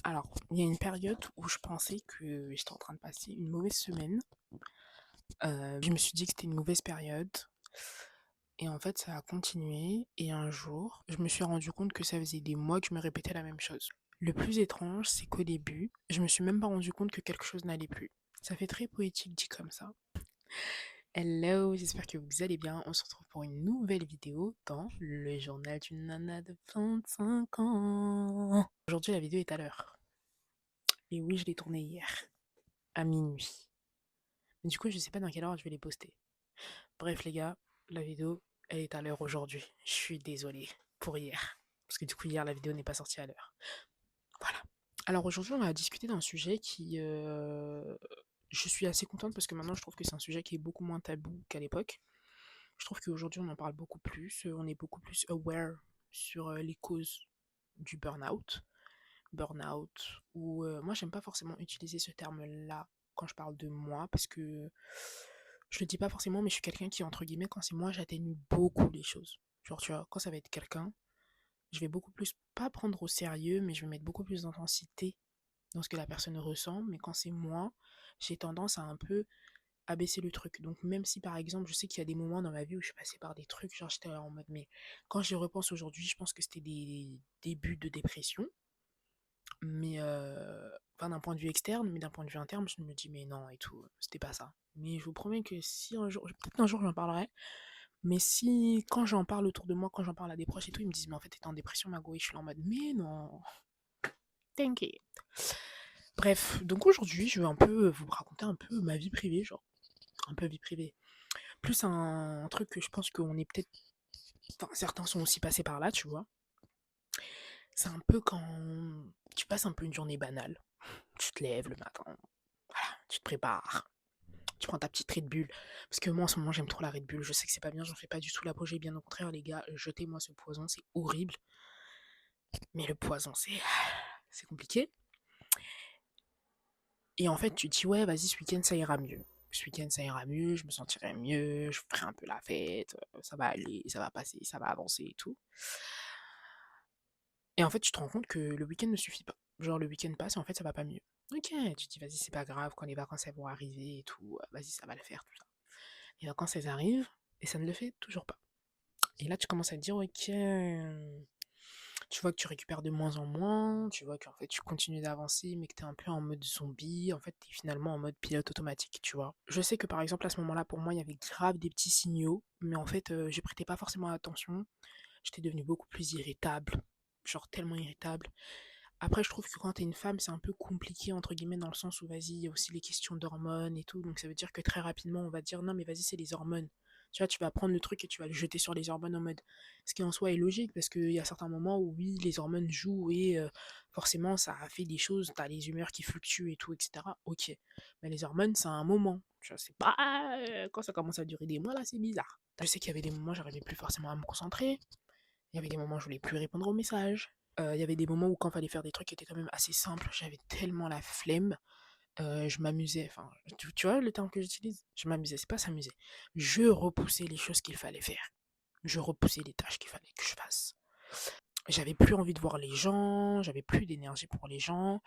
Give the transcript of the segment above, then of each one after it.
Alors, il y a une période où je pensais que j'étais en train de passer une mauvaise semaine. Je me suis dit que c'était une mauvaise période. Et en fait, ça a continué. Et un jour, je me suis rendu compte que ça faisait des mois que je me répétais la même chose. Le plus étrange, c'est qu'au début, je me suis même pas rendu compte que quelque chose n'allait plus. Ça fait très poétique dit comme ça. Hello, j'espère que vous allez bien. On se retrouve pour une nouvelle vidéo dans le journal d'une nana de 25 ans. Aujourd'hui, la vidéo est à l'heure. Et oui, je l'ai tournée hier, à minuit. Mais du coup, je sais pas dans quelle heure je vais les poster. Bref, les gars, la vidéo, elle est à l'heure aujourd'hui. Je suis désolée pour hier. Parce que du coup, hier, la vidéo n'est pas sortie à l'heure. Voilà. Alors aujourd'hui, on va discuter d'un sujet qui... je suis assez contente parce que maintenant, je trouve que c'est un sujet qui est beaucoup moins tabou qu'à l'époque. Je trouve qu'aujourd'hui, on en parle beaucoup plus. On est beaucoup plus aware sur les causes du burn-out. Burn-out, ou moi, j'aime pas forcément utiliser ce terme-là quand je parle de moi parce que je le dis pas forcément, mais je suis quelqu'un qui, entre guillemets, quand c'est moi, j'atténue beaucoup les choses. Genre, tu vois, quand ça va être quelqu'un, je vais beaucoup plus, pas prendre au sérieux, mais je vais mettre beaucoup plus d'intensité dans ce que la personne ressent. Mais quand c'est moi, j'ai tendance à un peu abaisser le truc. Donc, même si par exemple, je sais qu'il y a des moments dans ma vie où je suis passée par des trucs, genre j'étais en mode, mais quand j'y repense aujourd'hui, je pense que c'était des débuts de dépression. Mais, enfin, d'un point de vue externe, mais d'un point de vue interne, je me dis, mais non, et tout, c'était pas ça. Mais je vous promets que si un jour, peut-être un jour j'en parlerai, mais si, quand j'en parle autour de moi, quand j'en parle à des proches et tout, ils me disent, mais en fait, t'es en dépression, Mago, et je suis là en mode, mais non, t'inquiète. Bref, donc aujourd'hui, je vais un peu vous raconter un peu ma vie privée, genre, un peu vie privée. Plus un truc que je pense qu'on est peut-être, enfin, certains sont aussi passés par là, tu vois. C'est un peu quand tu passes un peu une journée banale. Tu te lèves le matin, voilà, tu te prépares, tu prends ta petite Red Bull. Parce que moi, en ce moment, j'aime trop la Red Bull. Je sais que c'est pas bien, j'en fais pas du tout l'apogée. Bien au contraire, les gars, jetez-moi ce poison, c'est horrible. Mais le poison, c'est compliqué. Et en fait, tu te dis, ouais, vas-y, ce week-end, ça ira mieux. Ce week-end, ça ira mieux, je me sentirai mieux, je ferai un peu la fête, ça va aller, ça va passer, ça va avancer et tout. Et en fait, tu te rends compte que le week-end ne suffit pas. Genre, le week-end passe et en fait, ça va pas mieux. Ok, tu te dis, vas-y, c'est pas grave, quand les vacances, elles vont arriver et tout, vas-y, ça va le faire, tout ça. Les vacances, elles arrivent et ça ne le fait toujours pas. Et là, tu commences à te dire, ok, tu vois que tu récupères de moins en moins, tu vois qu'en fait, tu continues d'avancer, mais que t'es un peu en mode zombie, en fait, t'es finalement en mode pilote automatique, tu vois. Je sais que par exemple, à ce moment-là, pour moi, il y avait grave des petits signaux, mais en fait, je prêtais pas forcément attention. J'étais devenue beaucoup plus irritable, genre tellement irritable. Après, je trouve que quand t'es une femme, c'est un peu compliqué, entre guillemets, dans le sens où, vas-y, il y a aussi les questions d'hormones et tout. Donc, ça veut dire que très rapidement, on va dire, non, mais vas-y, c'est les hormones. Tu vois, tu vas prendre le truc et tu vas le jeter sur les hormones en mode. Ce qui en soi est logique, parce qu'il y a certains moments où, oui, les hormones jouent et forcément, ça fait des choses. T'as les humeurs qui fluctuent et tout, etc. Ok. Mais les hormones, c'est un moment. Tu vois, c'est pas. Quand ça commence à durer des mois, là, c'est bizarre. Je sais qu'il y avait des moments, j'arrivais plus forcément à me concentrer. Il y avait des moments où je voulais plus répondre aux messages. Il y avait des moments où quand il fallait faire des trucs qui étaient quand même assez simples, j'avais tellement la flemme. Je m'amusais, enfin, tu vois le terme que j'utilise? Je m'amusais, c'est pas s'amuser. Je repoussais les choses qu'il fallait faire. Je repoussais les tâches qu'il fallait que je fasse. J'avais plus envie de voir les gens, j'avais plus d'énergie pour les gens.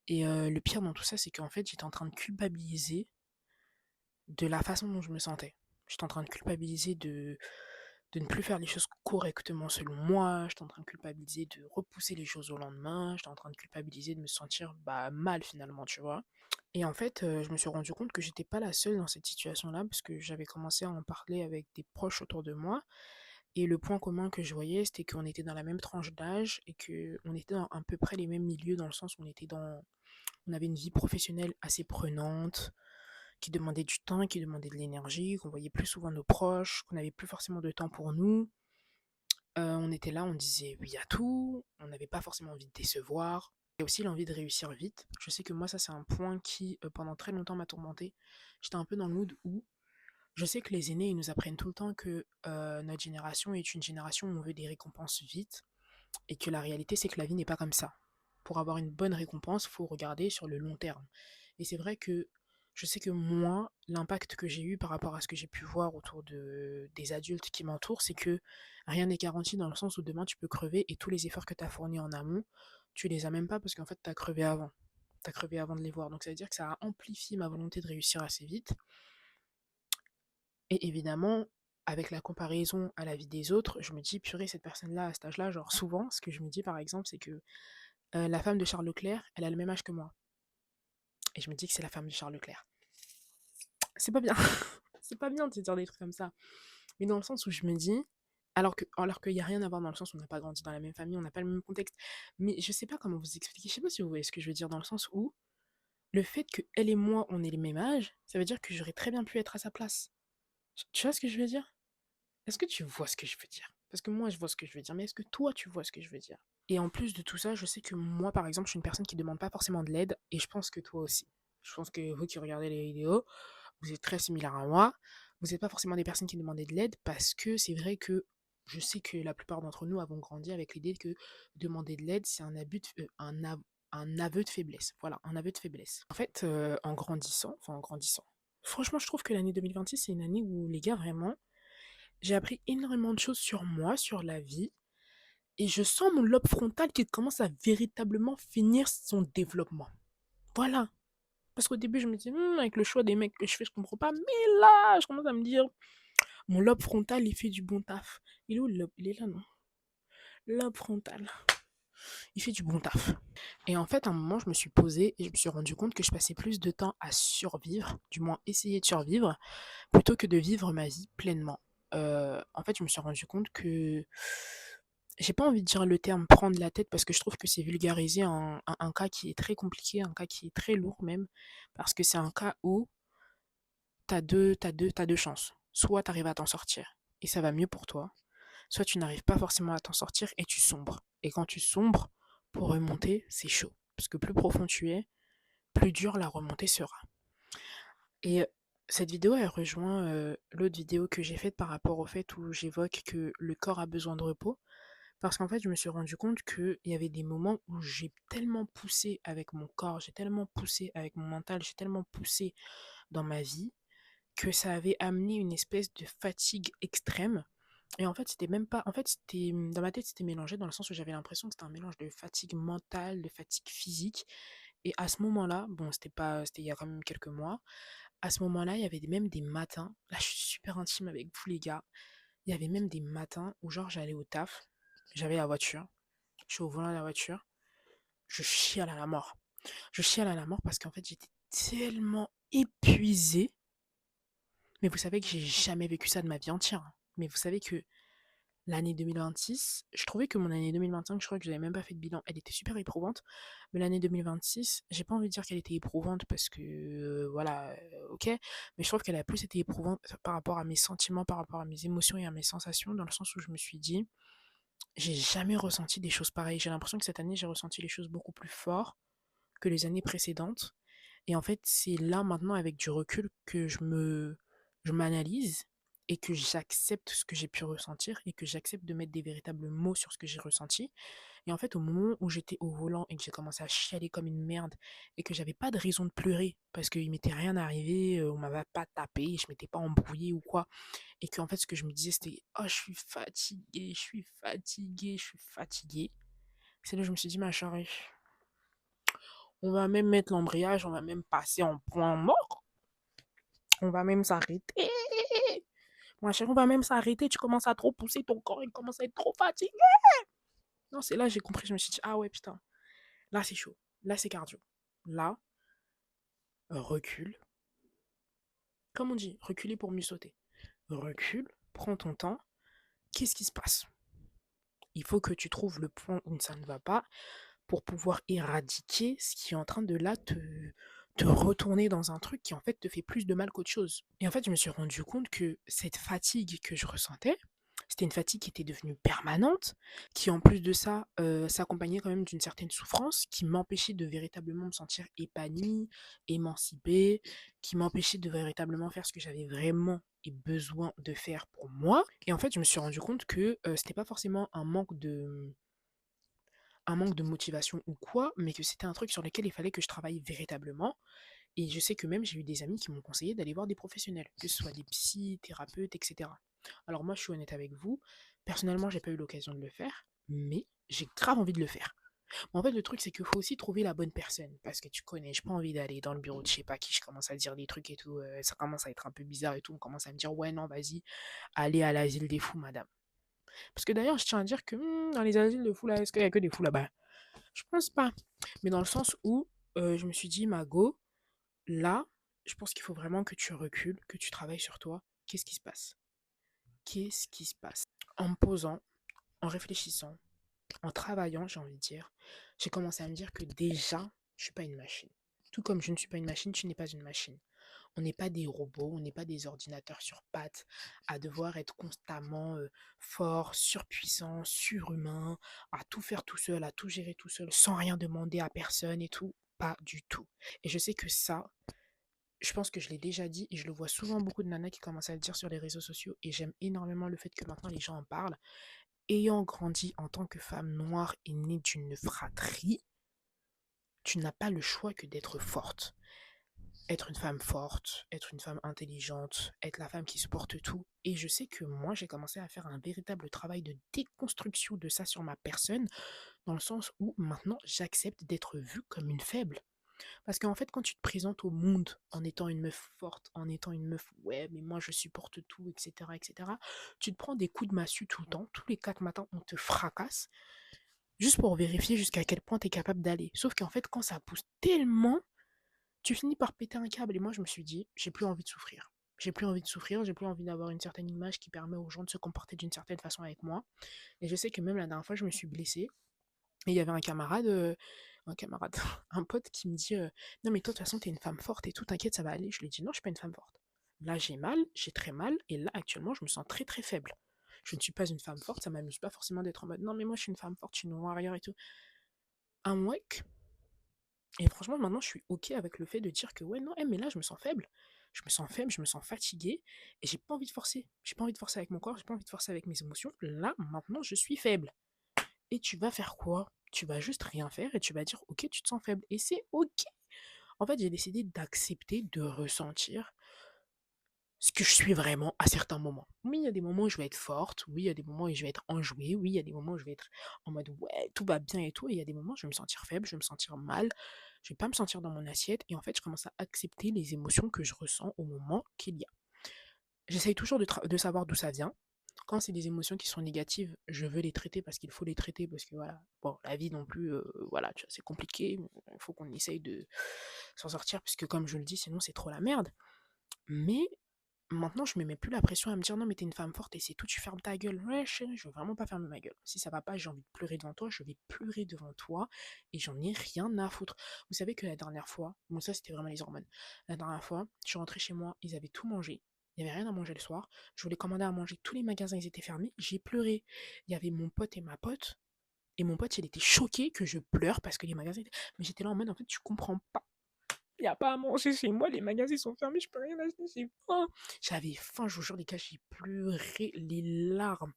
Et le pire dans tout ça, c'est qu'en fait, j'étais en train de culpabiliser de la façon dont je me sentais. J'étais en train de culpabiliser de ne plus faire les choses correctement selon moi, j'étais en train de culpabiliser de repousser les choses au lendemain, j'étais en train de culpabiliser de me sentir bah, mal finalement, tu vois. Et en fait, je me suis rendu compte que j'étais pas la seule dans cette situation-là, parce que j'avais commencé à en parler avec des proches autour de moi. Et le point commun que je voyais, c'était qu'on était dans la même tranche d'âge et qu'on était dans à peu près les mêmes milieux, dans le sens où on avait une vie professionnelle assez prenante, qui demandait du temps, qui demandait de l'énergie, qu'on voyait plus souvent nos proches, qu'on n'avait plus forcément de temps pour nous. On était là, on disait oui à tout, on n'avait pas forcément envie de décevoir. Et aussi l'envie de réussir vite. Je sais que moi, ça, c'est un point qui, pendant très longtemps, m'a tourmenté. J'étais un peu dans le mood où je sais que les aînés, ils nous apprennent tout le temps que notre génération est une génération où on veut des récompenses vite, et que la réalité, c'est que la vie n'est pas comme ça. Pour avoir une bonne récompense, il faut regarder sur le long terme. Et c'est vrai que je sais que moi, l'impact que j'ai eu par rapport à ce que j'ai pu voir autour des adultes qui m'entourent, c'est que rien n'est garanti dans le sens où demain tu peux crever et tous les efforts que tu as fournis en amont tu les as même pas parce qu'en fait, tu as crevé avant. Tu as crevé avant de les voir. Donc ça veut dire que ça a amplifié ma volonté de réussir assez vite. Et évidemment, avec la comparaison à la vie des autres, je me dis, purée, cette personne-là, à cet âge-là, genre souvent, ce que je me dis par exemple, c'est que la femme de Charles Leclerc, elle a le même âge que moi. Et je me dis que c'est la femme de Charles Leclerc. C'est pas bien. C'est pas bien de se dire des trucs comme ça. Mais dans le sens où je me dis, alors qu'il n'y a rien à voir dans le sens où on n'a pas grandi dans la même famille, on n'a pas le même contexte. Mais je sais pas comment vous expliquer. Je sais pas si vous voyez ce que je veux dire dans le sens où le fait que elle et moi, on ait le même âge, ça veut dire que j'aurais très bien pu être à sa place. Tu vois ce que je veux dire? Est-ce que tu vois ce que je veux dire? Parce que moi, je vois ce que je veux dire, mais est-ce que toi, tu vois ce que je veux dire? Et en plus de tout ça, je sais que moi, par exemple, je suis une personne qui demande pas forcément de l'aide, et je pense que toi aussi. Je pense que vous qui regardez les vidéos, vous êtes très similaires à moi. Vous n'êtes pas forcément des personnes qui demandaient de l'aide parce que c'est vrai que je sais que la plupart d'entre nous avons grandi avec l'idée que demander de l'aide, c'est un aveu de faiblesse. Voilà, un aveu de faiblesse. En fait, en grandissant, franchement, je trouve que l'année 2026, c'est une année où, les gars, vraiment, j'ai appris énormément de choses sur moi, sur la vie, et je sens mon lobe frontal qui commence à véritablement finir son développement. Voilà. Parce qu'au début, je me disais, avec le choix des mecs que je fais, je comprends pas. Mais là, je commence à me dire, mon lobe frontal, il fait du bon taf. Il est où le lobe? Il est là, non? Lobe frontal. Il fait du bon taf. Et en fait, à un moment, je me suis posée et je me suis rendu compte que je passais plus de temps à survivre, du moins essayer de survivre, plutôt que de vivre ma vie pleinement. En fait, je me suis rendu compte que j'ai pas envie de dire le terme prendre la tête parce que je trouve que c'est vulgariser un cas qui est très compliqué, un cas qui est très lourd même, parce que c'est un cas où t'as deux chances. Soit t'arrives à t'en sortir et ça va mieux pour toi, soit tu n'arrives pas forcément à t'en sortir et tu sombres. Et quand tu sombres, pour remonter, c'est chaud. Parce que plus profond tu es, plus dur la remontée sera. Et cette vidéo, elle rejoint l'autre vidéo que j'ai faite par rapport au fait où j'évoque que le corps a besoin de repos. Parce qu'en fait, je me suis rendu compte qu'il y avait des moments où j'ai tellement poussé avec mon corps, j'ai tellement poussé avec mon mental, j'ai tellement poussé dans ma vie que ça avait amené une espèce de fatigue extrême. Et en fait, c'était même pas. En fait, c'était. Dans ma tête, c'était mélangé dans le sens où j'avais l'impression que c'était un mélange de fatigue mentale, de fatigue physique. Et à ce moment-là, bon, c'était pas. C'était il y a quand même quelques mois. À ce moment-là, il y avait même des matins. Là, je suis super intime avec vous, les gars. Il y avait même des matins où, genre, j'allais au taf, j'avais la voiture, je suis au volant de la voiture, je chiale à la mort. Je chiale à la mort parce qu'en fait, j'étais tellement épuisée. Mais vous savez que j'ai jamais vécu ça de ma vie entière, hein. Mais vous savez que l'année 2026, je trouvais que mon année 2025, je crois que j'avais même pas fait de bilan, elle était super éprouvante. Mais l'année 2026, j'ai pas envie de dire qu'elle était éprouvante parce que, voilà, ok. Mais je trouve qu'elle a plus été éprouvante par rapport à mes sentiments, par rapport à mes émotions et à mes sensations, dans le sens où je me suis dit, j'ai jamais ressenti des choses pareilles. J'ai l'impression que cette année, j'ai ressenti les choses beaucoup plus fort que les années précédentes. Et en fait, c'est là maintenant avec du recul que je m'analyse et que j'accepte ce que j'ai pu ressentir et que j'accepte de mettre des véritables mots sur ce que j'ai ressenti. Et en fait, au moment où j'étais au volant et que j'ai commencé à chialer comme une merde et que j'avais pas de raison de pleurer parce qu'il m'était rien arrivé, on m'avait pas tapé, je m'étais pas embrouillé ou quoi, et que en fait, ce que je me disais, c'était oh, je suis fatiguée, je suis fatiguée, je suis fatiguée. C'est là que je me suis dit, ma chérie, on va même mettre l'embrayage, on va même passer en point mort. On va même s'arrêter. Moi, chérie, on va même s'arrêter. Tu commences à trop pousser ton corps, il commence à être trop fatigué. Non, c'est là que j'ai compris. Je me suis dit, ah ouais, putain. Là, c'est chaud. Là, c'est cardio. Là, recule. Comme on dit, reculer pour mieux sauter. Recule, prends ton temps. Qu'est-ce qui se passe? Il faut que tu trouves le point où ça ne va pas pour pouvoir éradiquer ce qui est en train de là te retourner dans un truc qui en fait te fait plus de mal qu'autre chose. Et en fait, je me suis rendu compte que cette fatigue que je ressentais, c'était une fatigue qui était devenue permanente, qui en plus de ça s'accompagnait quand même d'une certaine souffrance, qui m'empêchait de véritablement me sentir épanouie, émancipée, qui m'empêchait de véritablement faire ce que j'avais vraiment et besoin de faire pour moi. Et en fait, je me suis rendu compte que c'était pas forcément un manque de motivation ou quoi, mais que c'était un truc sur lequel il fallait que je travaille véritablement. Et je sais que même j'ai eu des amis qui m'ont conseillé d'aller voir des professionnels, que ce soit des psy, thérapeutes, etc. Alors moi, je suis honnête avec vous, personnellement, j'ai pas eu l'occasion de le faire, mais j'ai grave envie de le faire. Mais en fait, le truc, c'est qu'il faut aussi trouver la bonne personne. Parce que tu connais, j'ai pas envie d'aller dans le bureau de je sais pas qui, je commence à dire des trucs et tout. Ça commence à être un peu bizarre et tout. On commence à me dire, ouais, non, vas-y, allez à l'asile des fous, madame. Parce que d'ailleurs, je tiens à dire que dans les asiles de fous, là, est-ce qu'il y a que des fous là-bas? Je pense pas. Mais dans le sens où je me suis dit, Mago, là, je pense qu'il faut vraiment que tu recules, que tu travailles sur toi. Qu'est-ce qui se passe? Qu'est-ce qui se passe? En me posant, en réfléchissant, en travaillant, j'ai envie de dire, j'ai commencé à me dire que déjà, je suis pas une machine. Tout comme je ne suis pas une machine, tu n'es pas une machine. On n'est pas des robots, on n'est pas des ordinateurs sur pattes à devoir être constamment fort, surpuissant, surhumain, à tout faire tout seul, à tout gérer tout seul, sans rien demander à personne et tout. Pas du tout. Et je sais que ça, je pense que je l'ai déjà dit et je le vois souvent beaucoup de nanas qui commencent à le dire sur les réseaux sociaux et j'aime énormément le fait que maintenant les gens en parlent. Ayant grandi en tant que femme noire et née d'une fratrie, tu n'as pas le choix que d'être forte. Être une femme forte, être une femme intelligente, être la femme qui supporte tout. Et je sais que moi, j'ai commencé à faire un véritable travail de déconstruction de ça sur ma personne, dans le sens où maintenant, j'accepte d'être vue comme une faible. Parce qu'en fait, quand tu te présentes au monde en étant une meuf forte, en étant une meuf, ouais, mais moi je supporte tout, etc., etc., tu te prends des coups de massue tout le temps. Tous les 4 matins, on te fracasse, juste pour vérifier jusqu'à quel point tu es capable d'aller. Sauf qu'en fait, quand ça pousse tellement, tu finis par péter un câble. Et moi, je me suis dit, j'ai plus envie de souffrir. J'ai plus envie de souffrir, j'ai plus envie d'avoir une certaine image qui permet aux gens de se comporter d'une certaine façon avec moi. Et je sais que même la dernière fois, je me suis blessée. Et il y avait un camarade, un pote qui me dit non, mais toi, de toute façon, t'es une femme forte et tout, t'inquiète, ça va aller. Je lui ai dit non, je suis pas une femme forte. Là, j'ai mal, j'ai très mal, et là, actuellement, je me sens très très faible. Je ne suis pas une femme forte, ça m'amuse pas forcément d'être en mode non, mais moi, je suis une femme forte, je suis une warrior et tout. Un mec, et franchement, maintenant, je suis ok avec le fait de dire que ouais, non, mais là, je me sens faible. Je me sens faible, je me sens fatiguée, et j'ai pas envie de forcer. J'ai pas envie de forcer avec mon corps, j'ai pas envie de forcer avec mes émotions. Là, maintenant, je suis faible. Et tu vas faire quoi? Tu vas juste rien faire et tu vas dire ok, tu te sens faible. Et c'est ok. En fait, j'ai décidé d'accepter de ressentir ce que je suis vraiment à certains moments. Oui, il y a des moments où je vais être forte, oui, il y a des moments où je vais être enjouée, oui, il y a des moments où je vais être en mode ouais, tout va bien et tout, et il y a des moments où je vais me sentir faible, je vais me sentir mal, je vais pas me sentir dans mon assiette, et en fait, je commence à accepter les émotions que je ressens au moment qu'il y a. J'essaye toujours de savoir d'où ça vient. Quand c'est des émotions qui sont négatives, je veux les traiter parce qu'il faut les traiter parce que voilà, bon, la vie non plus, voilà, tu vois, c'est compliqué. Il faut qu'on essaye de s'en sortir puisque comme je le dis, sinon c'est trop la merde. Mais maintenant, je me mets plus la pression à me dire non, mais t'es une femme forte et c'est tout, tu fermes ta gueule. Ouais, chérie, je veux vraiment pas fermer ma gueule. Si ça va pas, j'ai envie de pleurer devant toi, je vais pleurer devant toi et j'en ai rien à foutre. Vous savez que la dernière fois, bon, ça c'était vraiment les hormones. La dernière fois, je suis rentrée chez moi, ils avaient tout mangé. Il n'y avait rien à manger le soir. Je voulais commander à manger. Tous les magasins, ils étaient fermés. J'ai pleuré. Il y avait mon pote et ma pote. Et mon pote, il était choqué que je pleure parce que les magasins étaient... Mais j'étais là en mode, en fait, tu comprends pas. Il n'y a pas à manger chez moi, les magasins sont fermés, je peux rien acheter, j'ai faim. J'avais faim, je vous jure, les gars, j'ai pleuré les larmes.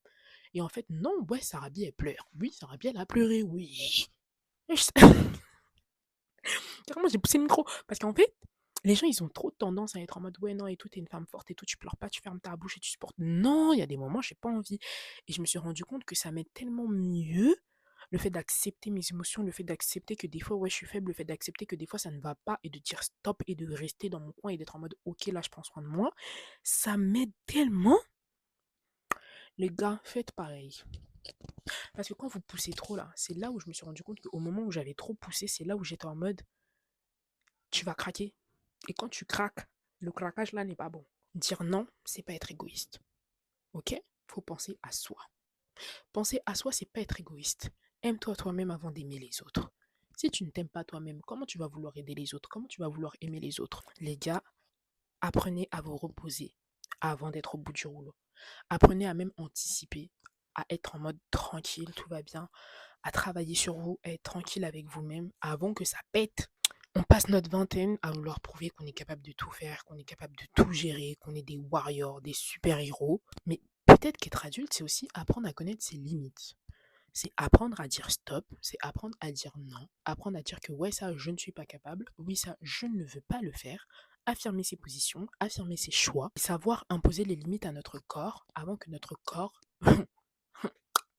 Et en fait, non, ouais, Sarabi, elle pleure. Oui, Sarabi, elle a pleuré, oui. Carrément, j'ai poussé le micro. Parce qu'en fait, les gens, ils ont trop tendance à être en mode, ouais, non, et tout, t'es une femme forte et tout, tu pleures pas, tu fermes ta bouche et tu supportes. Non, il y a des moments, j'ai pas envie. Et je me suis rendu compte que ça m'aide tellement mieux le fait d'accepter mes émotions, le fait d'accepter que des fois, ouais, je suis faible, le fait d'accepter que des fois, ça ne va pas et de dire stop et de rester dans mon coin et d'être en mode, ok, là, je prends soin de moi. Ça m'aide tellement. Les gars, faites pareil. Parce que quand vous poussez trop là, c'est là où je me suis rendu compte qu'au moment où j'avais trop poussé, c'est là où j'étais en mode, tu vas craquer. Et quand tu craques, le craquage là n'est pas bon. Dire non, c'est pas être égoïste. Ok? Faut penser à soi. Penser à soi, c'est pas être égoïste. Aime-toi toi-même avant d'aimer les autres. Si tu ne t'aimes pas toi-même, comment tu vas vouloir aider les autres? Comment tu vas vouloir aimer les autres? Les gars, apprenez à vous reposer avant d'être au bout du rouleau. Apprenez à même anticiper, à être en mode tranquille, tout va bien, à travailler sur vous, à être tranquille avec vous-même avant que ça pète. On passe notre vingtaine à vouloir prouver qu'on est capable de tout faire, qu'on est capable de tout gérer, qu'on est des warriors, des super-héros. Mais peut-être qu'être adulte, c'est aussi apprendre à connaître ses limites. C'est apprendre à dire stop, c'est apprendre à dire non, apprendre à dire que ouais, ça, je ne suis pas capable, oui, ça, je ne veux pas le faire, affirmer ses positions, affirmer ses choix, et savoir imposer les limites à notre corps avant que notre corps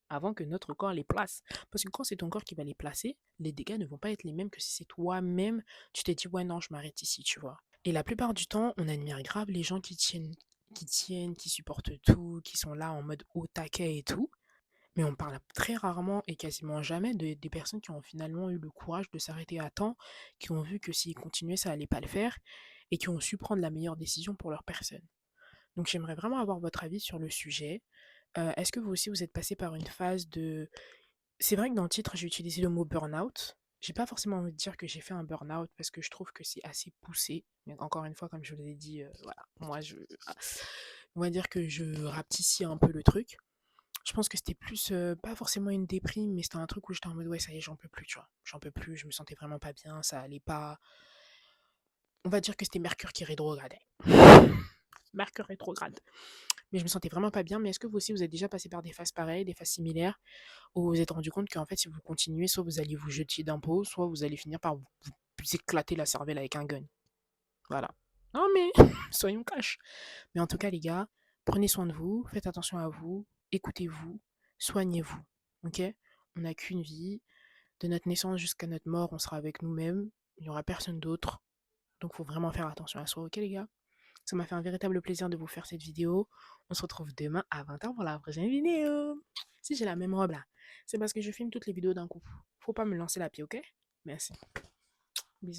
avant que notre corps les place. Parce que quand c'est ton corps qui va les placer, les dégâts ne vont pas être les mêmes que si c'est toi-même, tu t'es dit, ouais, non, je m'arrête ici, tu vois. Et la plupart du temps, on admire grave les gens qui tiennent, qui supportent tout, qui sont là en mode au taquet et tout. Mais on parle très rarement et quasiment jamais des personnes qui ont finalement eu le courage de s'arrêter à temps, qui ont vu que s'ils continuaient, ça allait pas le faire, et qui ont su prendre la meilleure décision pour leur personne. Donc j'aimerais vraiment avoir votre avis sur le sujet. Est-ce que vous aussi, vous êtes passé par une phase de... C'est vrai que dans le titre, j'ai utilisé le mot burn-out. J'ai pas forcément envie de dire que j'ai fait un burn-out parce que je trouve que c'est assez poussé. Mais encore une fois, comme je vous l'ai dit, voilà, moi, on va dire que je rapetissis un peu le truc. Je pense que c'était plus, pas forcément une déprime, mais c'était un truc où j'étais en mode: «Ouais, ça y est, j'en peux plus», tu vois? J'en peux plus, je me sentais vraiment pas bien, ça allait pas. On va dire que c'était Mercure qui rétrogradait. Mercure rétrograde. Mais je me sentais vraiment pas bien. Mais est-ce que vous aussi, vous êtes déjà passé par des phases pareilles, des phases similaires, où vous vous êtes rendu compte qu'en fait, si vous continuez, soit vous allez vous jeter d'impôts, soit vous allez finir par vous éclater la cervelle avec un gun? Voilà. Non mais, soyons cash. Mais en tout cas, les gars, prenez soin de vous, faites attention à vous, écoutez-vous, soignez-vous. Ok? On n'a qu'une vie. De notre naissance jusqu'à notre mort, on sera avec nous-mêmes. Il n'y aura personne d'autre. Donc, il faut vraiment faire attention à soi. Ok, les gars? Ça m'a fait un véritable plaisir de vous faire cette vidéo. On se retrouve demain à 20h pour la prochaine vidéo. Si j'ai la même robe là, c'est parce que je filme toutes les vidéos d'un coup. Faut pas me lancer la pied, ok? Merci. Bisous.